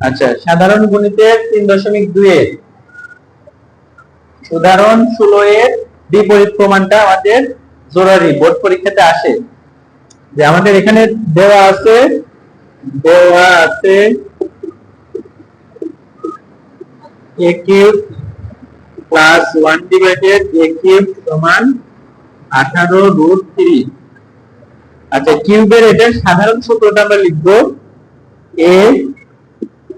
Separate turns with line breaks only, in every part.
আচ্ছা, সাধারণ গণিতের 3.2 এর উদাহরণ 16 এর বিপরীত প্রমাণটা আমাদের জরুরি বোর্ড পরীক্ষাতে আসে। যে আমাদের এখানে দেওয়া আছে a cube plus 1 divided a cube সমান 18√3। আচ্ছা, কিউবের এটা সাধারণ সূত্রটা আমরা লিখবো a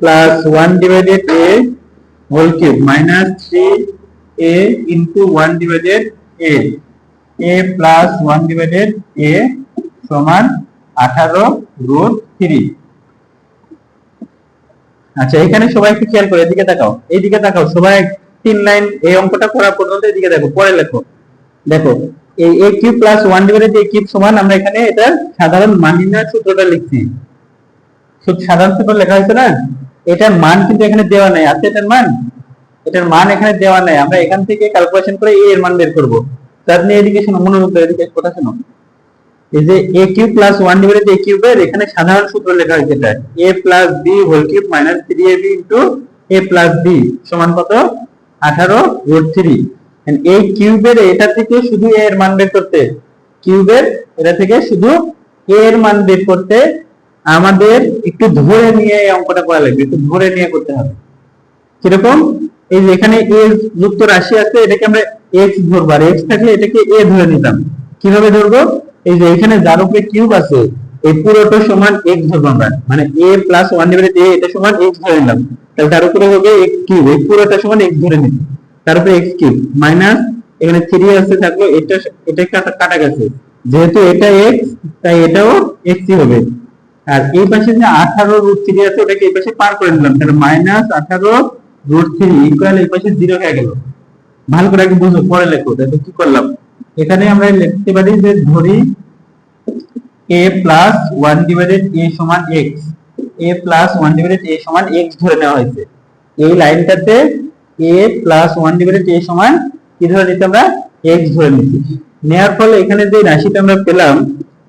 plus 1 divided a whole cube minus 3a into 1 divided a plus 1 divided a সমান 18√3। আচ্ছা, এখানে সবাই একটু খেয়াল করে এদিকে তাকাও, এইদিকে তাকাও সবাই। 3 লাইন এই অঙ্কটা করা পর্যন্ত এদিকে দেখো, পরে লেখো। দেখো এই a cube plus 1 divided a cube সমান, আমরা এখানে এটা সাধারণ মান নির্ণয়ের সূত্রটা লিখছি। সাধারণ সূত্র লেখা হয়েছে না, এটার মান কিন্তু এখানে দেওয়া নাই, আছে এটার মান? এটার মান এখানে দেওয়া নাই, আমরা এখান থেকে ক্যালকুলেশন করে a এর মান বের করব। তার নিয়ে এদিকে শোনো, মনোযোগ করে এদিকে কথা শোনো। এই যে a cube plus 1 divided a কিউবের এখানে সাধারণ সূত্র লেখা হয়েছে, এটা a plus b whole cube minus 3ab into a plus b সমান কত? 18√3। এই কিউবের এটা থেকে শুধু a এর মান বের করতে, কিউবের এটা থেকে শুধু a এর মান বের করতে আমাদের একটু ধরে নিয়ে এই অঙ্কটা করা লাগবে, একটু ধরে নিয়ে করতে হবে। কিরকম? এই যে এখানে a যুক্ত রাশি আছে, এটাকে আমরা x ধরবো, আর x থাকলে এটাকে a ধরে নিতাম। কিভাবে ধরবো? এই যে এখানে যার উপরে কিউব আছে এই পুরোটা সমান x ধরবো আমরা, মানে a প্লাস 1 ডিভাইডেড a এটা সমান x ধরে নিলাম। তাহলে তার উপরে হবে x কিউব, এই পুরোটা সমান x ধরে নিলাম, তার উপরে x কিউব মাইনাস এখানে 3 আছে থাকলো, এটা কাটা গেছে, যেহেতু এটা x তাই এটাও x ই হবে। আর এই পাশে যে 18√3 আছে ওটাকে এই পাশে পার করে নিলাম, তাহলে মাইনাস 18√3 ইকুয়াল এই পাশে 0 হয়ে গেল। ভালো করে আগে বুঝো, পরে লেখো। দেখো কি করলাম, এখানে আমরা লিখতে পারি যে ধরি a প্লাস 1 ডিভাইডেড a সমান x, a plus 1 divided a সমান x ধরে নেওয়া হয়েছে। এই লাইনটাতে a প্লাস 1 ডিভাইডেড a সমান কি ধরে নিতে আমরা? x ধরে নিচ্ছি। নেওয়ার ফলে এখানে যে রাশিটা আমরা পেলাম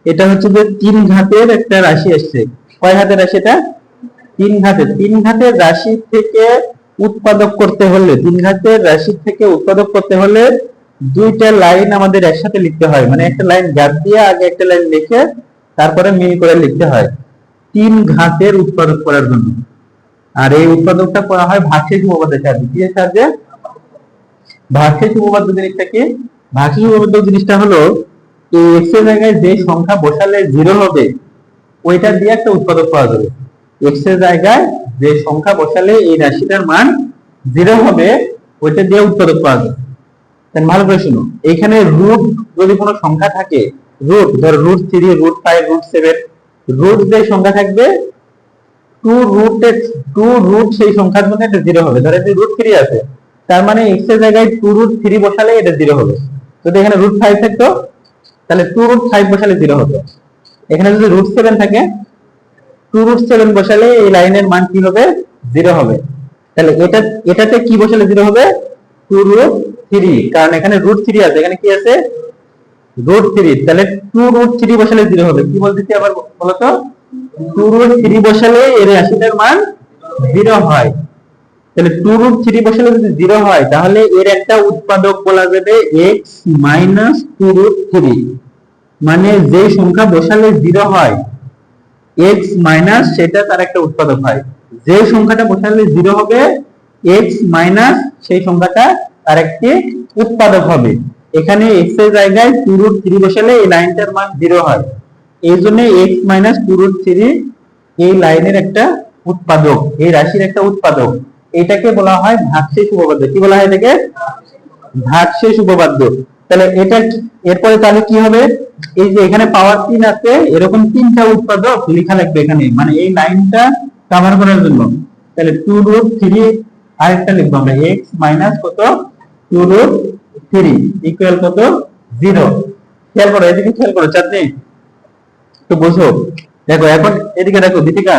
এটা হচ্ছে যে 3 ঘাতের একটা রাশি আসছে। কয় ঘাতের রাশি এটা? 3 ঘাতের। 3 ঘাতের রাশি থেকে উৎপাদক করতে হলে, 3 ঘাতের রাশি থেকে উৎপাদক করতে হলে দুইটা লাইন আমাদের একসাথে লিখতে হয়, মানে একটা লাইন গ্যাপ দিয়ে আগে একটা লাইন লিখে তারপরে মিল করে লিখতে হয় 3 ঘাতের উৎপাদক করার জন্য। আর এই উৎপাদকটা করা হয় ভাগশেষ উপপাদ্যের সাহায্যে। কি সাহায্যে? ভাগশেষ উপপাদ্য জিনিসটা কি? ভাগশেষ উপপাদ্য জিনিসটা হলো এই x এর জায়গায় যে সংখ্যা বসালে 0 হবে ওইটা দিয়ে একটা উৎপাদক পাওয়া যাবে। x এর জায়গায় যে সংখ্যা বসালে এই রাশিটার মান 0 হবে ওইটা দিয়ে উৎপাদক পাওয়া যাবে। তাহলে ভালো করে শুনো, এখানে রুট যদি কোনো সংখ্যা থাকে, রুট ধর √3, √5, √7, রুট যে সংখ্যা থাকবে টু রুট সেই সংখ্যার মধ্যে এটা 0 হবে। ধর এই √3 আছে, তার মানে x এর জায়গায় 2√3 বসালে এটা 0 হবে। যদি এখানে √5 থাকতো তাহলে 2√5 বসালে 0 হবে। এখানে যদি √7 থাকে 2√7 বসালে এই লাইনের মান কি হবে? 0 হবে। তাহলে এটাতে কি বসালে 0 হবে? 2√3, কারণ এখানে √3 আছে, এখানে কি আছে? √3, তাহলে 2√3 বসালে 0 হবে। কি বলতেছি আবার বলতো? 2√3 বসালে এর রাশিটার মান 0 হয়। তাহলে 2√3 বসালে যদি 0 হয় তাহলে এর একটা উৎপাদক বলা যাবে x মাইনাস 2√3, মানে যে সংখ্যা বসালে 0 হয় x মাইনাস সেটা তার একটা উৎপাদক হয়। যে সংখ্যাটা বসালে 0 হবে x মাইনাস সেই সংখ্যাটা তার একটি উৎপাদক হবে। এখানে x এর জায়গায় 2√3 বসালে এই লাইনটার মান 0 হয়, এই জন্য x মাইনাস 2√3 এই লাইনের একটা উৎপাদক, এই রাশির একটা উৎপাদক। এটাকে বলা হয় ভাগশেষ উপপাদ্য। কি বলা হয় এটাকে? ভাগশেষ উপপাদ্য। তাহলে এটা এরপরে তাহলে কি হবে? এই যে এখানে পাওয়ার 3 আছে, এরকম 3টা উৎপাদক লেখা লাগবে এখানে, মানে এই লাইনটা কভার করার জন্য। তাহলে 2√3 আরেকটা লিখবো আমরা, x মাইনাস কত? 2√3 ইকুয়াল কত? 0। খেয়াল করো, এদিকে খেয়াল করো চাঁদনি, তো বুঝো। দেখো এখন এদিকে দেখো দীপিকা,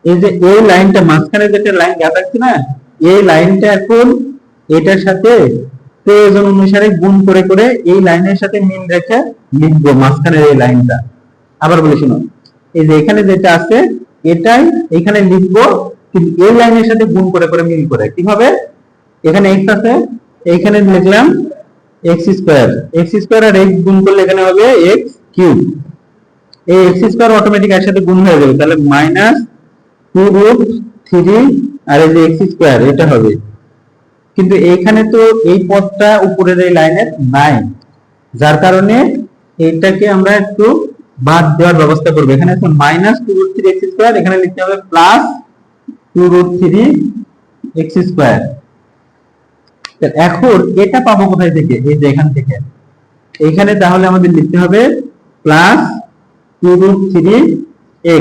এই যে এই লাইনটা মাঝখানে যেটা লাইন গ্যাপ আছে না, এই লাইনটা এখন এটার সাথে প্রয়োজন অনুসারে গুণ করে করে এই লাইনের সাথে মিল রেখে লিখবো মাঝখানের এই লাইনটা। আবার বলি শুনো, এই যে এখানে যেটা আছে এটাই এখানে লিখবো, কিন্তু এই লাইনের সাথে গুণ করে করে মিল করে। কিভাবে? এখানে x আছে, এইখানে লিখলাম x স্কয়ার, x স্কয়ার আর x গুণ করলে এখানে হবে x কিউব। এই x স্কয়ার অটোমেটিক এর সাথে গুণ হয়ে যাবে, তাহলে মাইনাস 2√3 আর এই যে x স্কয়ার এটা হবে। কিন্তু এইখানে তো এই পদটা উপরের এই লাইনের নাই, যার কারণে এইটাকে আমরা একটু বাদ দেওয়ার ব্যবস্থা করব। এখানে আছে মাইনাস 2√3 x স্কয়ার, এখানে লিখতে হবে প্লাস 2√3 x স্কয়ার। এখন এটা পাবো কোথায় থেকে? এই যে এখান থেকে। এখানে তাহলে আমাদের লিখতে হবে প্লাস 2√3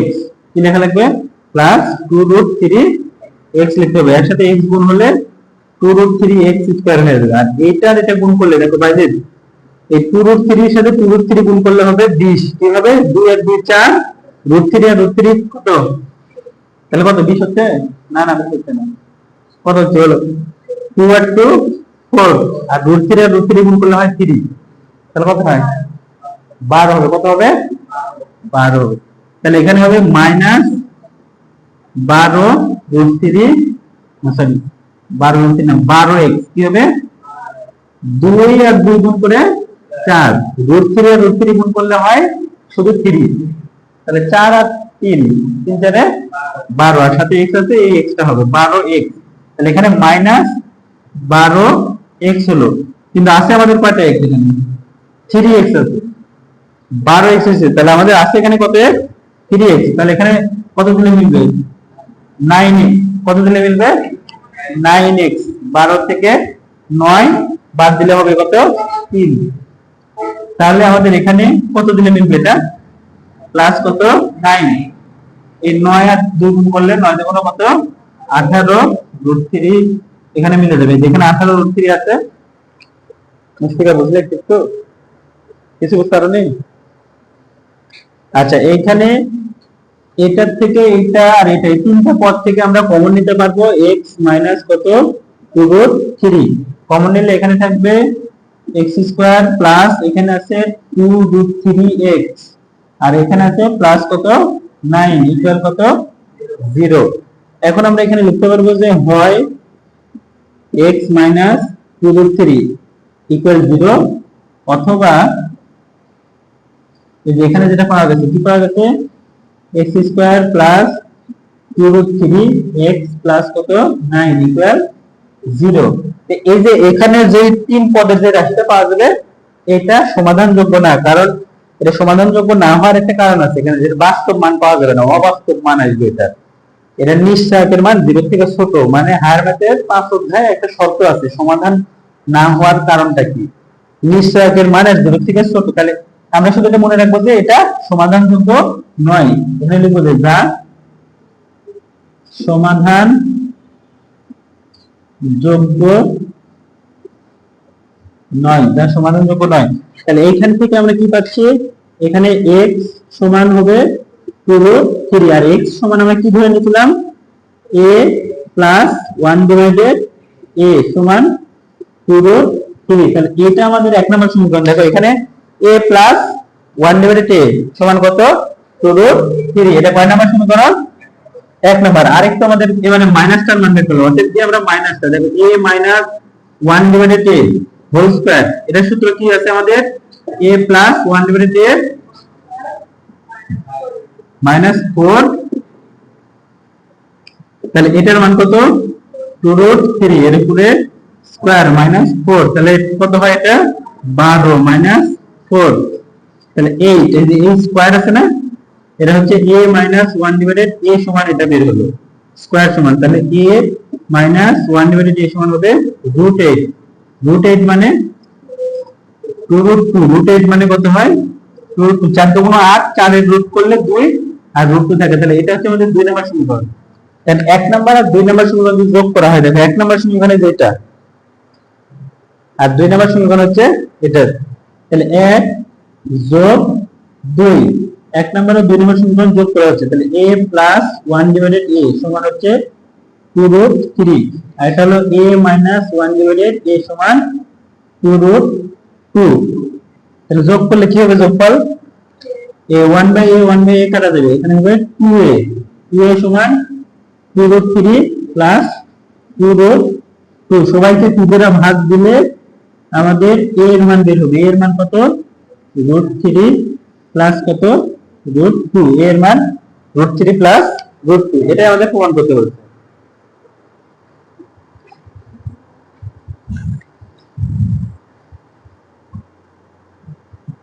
x, কি লেখা লাগবে? প্লাস 2√3 x লিখতে হবে, এর সাথে x গুণ হলে 2√3 x স্কয়ার হয়ে যাবে। আর এইটার এটা গুণ করলে দেখো ভাইদের, এই 2√3 এর সাথে 2√3 গুণ করলে হবে 20। কি হবে? 2 আর 2 4, √3 আর √3 কত? তাহলে কত? 20 হচ্ছে না? না 20 হচ্ছে না, কত হচ্ছে? হলো 2 আর 2 4, আর √3 আর √3 গুণ করলে হয় 3, তাহলে কত হয়? 12 হবে। কত হবে? 12 হবে। তাহলে এখানে হবে মাইনাস 12√3, সরি 12√3 না 12x, কি হবে? 2 আর 2 গুণ করে 4, √3 আর √3 গুণ করলে হয় শুধু 3, তাহলে 4 আর 3, 3 4 এ 12, আর সাথে x আছে, এই x টা হবে 12x। তাহলে এখানে মাইনাস 12x হলো, কিন্তু আছে আমাদের কয়টা x? এখানে 3x আছে, 12x আছে, তাহলে আমাদের আছে এখানে কত x? 3x। তাহলে এখানে কত দিলে মিলবে? 9x। কত দিলে মিলবে? 9x। 12 থেকে 9 বাদ দিলে হবে কত? 3। তাহলে আমাদের এখানে কত দিলে মিলবে? এটা প্লাস কত? 9। এই 9 আর 2 গুণ করলে 9 দ্বিগুণ কত? 18√3 এখানে মিলে যাবে। যেখানে 18√3 আছে, মুশকিল বুঝলে একটু? কিছু বুঝতে পারোনি? আচ্ছা, এইখানে এটার থেকে এটা আর এটা, এই তিনটা পদ থেকে আমরা কমন নিতে পারবো x মাইনাস কত? 2√3। কমন নিলে এখানে থাকবে x স্কয়ার প্লাস এখানে আছে 2√3x, আর এখানে আছে প্লাস কত? 9 ইকুয়াল কত? 0। এখন আমরা এখানে লিখতে পারবো যে হয় x মাইনাস 2√3 ইকুয়াল 0, অথবা এই যে এখানে যেটা পাওয়া গেছে, কি পাওয়া গেছে? x square plus 2√3x plus কত? 9 ইকুয়াল 0। এই যে এখানে যে তিন পদের যে রাশিটা পাওয়া যাবে, এটা সমাধানযোগ্য না। কারণ এটা সমাধানযোগ্য না হওয়ার একটা কারণ আছে, এখানে যে বাস্তব মান পাওয়া যাবে না, অবাস্তব মান আসবে। এটা নিশ্চয়কের মান 0 থেকে ছোট, মানে হায়ার ম্যাথের 5 অধ্যায়ে একটা শর্ত আছে সমাধান না হওয়ার কারণটা কি? নিশ্চয়কের মান 0 থেকে ছোট। তাহলে আমরা শুধু এটা মনে রাখবো যে এটা সমাধানযোগ্য নয়। এখানে লিখবো যে যা সমাধান যোগ্য নয়, যা সমাধানযোগ্য নয়। তাহলে এইখান থেকে আমরা কি পাচ্ছি? এখানে x সমান হবে 2√3, আর x সমান আমরা কি ধরে নিয়েছিলাম? a প্লাস 1 ডিভাইডেড a সমান 2√3। তাহলে এটা আমাদের এক নম্বর সমীকরণ। দেখো এখানে a প্লাস 1 ডিভাইডেড a সমান কত? 2√3। এটা কয় নম্বর সমীকরণ? এক নম্বর। আরেকটা আমাদের এবারে মাইনাসটার মান বের করব, অর্থাৎ কি আমরা মাইনাসটা, দেখো a minus 1 divided a whole square, এটা সূত্র কি আছে আমাদের? a plus 1 divided a minus 4, তাহলে এটার মান কত? 2√3 এর উপরে স্কয়ার মাইনাস 4, তাহলে কত হয়? এটা 12 মাইনাস 4, তাহলে 8। এই যে এই স্কয়ার আছে না, এটা হচ্ছে a মাইনাস 1 ডিভাইডেড a সমান, এটা বের হলো স্কয়ার সমান, তাহলে a মাইনাস 1 ডিভাইডেড a সমান হবে √8। √8 মানে 2√2, √8 মানে কত হয়? 2√2, 4 2 8, 4 এর রুট করলে 2 আর √2 থাকে, তাহলে এটা হচ্ছে আমাদের 2 নম্বর সমীকরণ। তাহলে 1 নম্বর আর 2 নম্বর সমীকরণ যদি যোগ করা হয়, দেখো 1 নম্বর সমীকরণে যেটা আর 2 নম্বর সমীকরণ হচ্ছে এটা, তাহলে 1 যোগ 2, 1 নম্বর আর 2 নম্বর সমীকরণ যোগ করা হচ্ছে, তাহলে a প্লাস 1 ডিভাইডেড a সমান হচ্ছে 2√3, আর এটা হলো a মাইনাস 1 ডিভাইডেড a সমান 2√2। তাহলে যোগ করলে কি হবে? যোগফল a 1 by a 1 by a কাটা যাবে, এখানে হবে 2a 2a সমান 2√3 প্লাস 2√2। সবাইকে 2 দ্বারা ভাগ দিলে আমাদের a এর মান বের হবে। a এর মান কত? √3 প্লাস কত? √2। a এর মান √3 প্লাস √2। এটাই আমাদের প্রমাণ করতে বলছে।